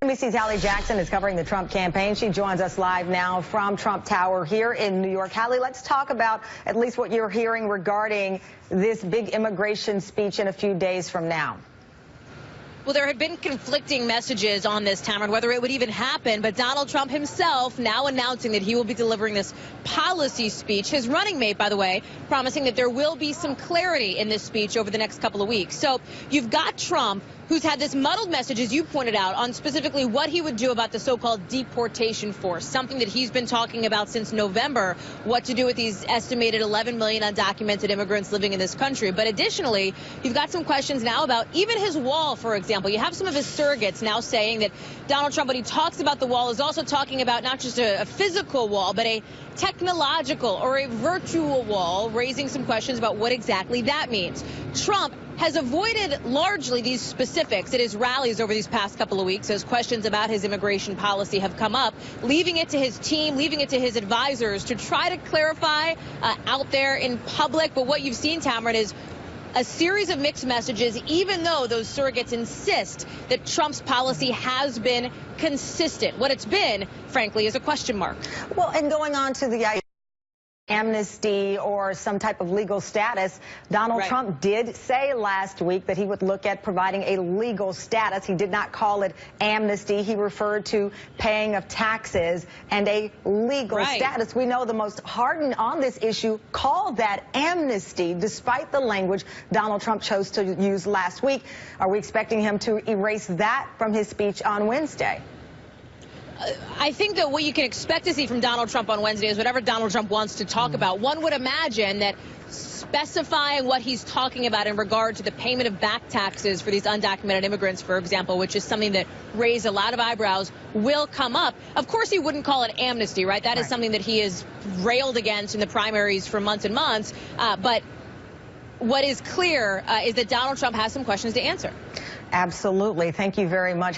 MSNBC's Hallie Jackson is covering the Trump campaign. She joins us live now from Trump Tower here in New York. Hallie, let's talk about at least what you're hearing regarding this big immigration speech in a few days from now. Well, there had been conflicting messages on this, Tamron, whether it would even happen, but Donald Trump himself now announcing that he will be delivering this policy speech. His running mate, by the way, promising that there will be some clarity in this speech over the next couple of weeks. So you've got Trump, who's had this muddled message, as you pointed out, on specifically what he would do about the so-called deportation force, something that he's been talking about since November, what to do with these estimated 11 million undocumented immigrants living in this country. But additionally, you've got some questions now about even his wall, for example. You have some of his surrogates now saying that Donald Trump, when he talks about the wall, is also talking about not just a physical wall, but a technological or a virtual wall, raising some questions about what exactly that means. Trump has avoided largely these specifics at his rallies over these past couple of weeks as questions about his immigration policy have come up, leaving it to his team, leaving it to his advisors to try to clarify out there in public. But what you've seen, Tamron, is a series of mixed messages, even though those surrogates insist that Trump's policy has been consistent. What it's been, frankly, is a question mark. Well, and going on to the amnesty or some type of legal status, Donald Trump did say last week that he would look at providing a legal status. He did not call it amnesty. He referred to paying of taxes and a legal status. We know the most hardened on this issue called that amnesty, despite the language Donald Trump chose to use last week. Are we expecting him to erase that from his speech on Wednesday? I think that what you can expect to see from Donald Trump on Wednesday is whatever Donald Trump wants to talk about. One would imagine that specifying what he's talking about in regard to the payment of back taxes for these undocumented immigrants, for example, which is something that raised a lot of eyebrows, will come up. Of course, he wouldn't call it amnesty, right? That is something that he has railed against in the primaries for months and months. But what is clear is that Donald Trump has some questions to answer. Absolutely. Thank you very much.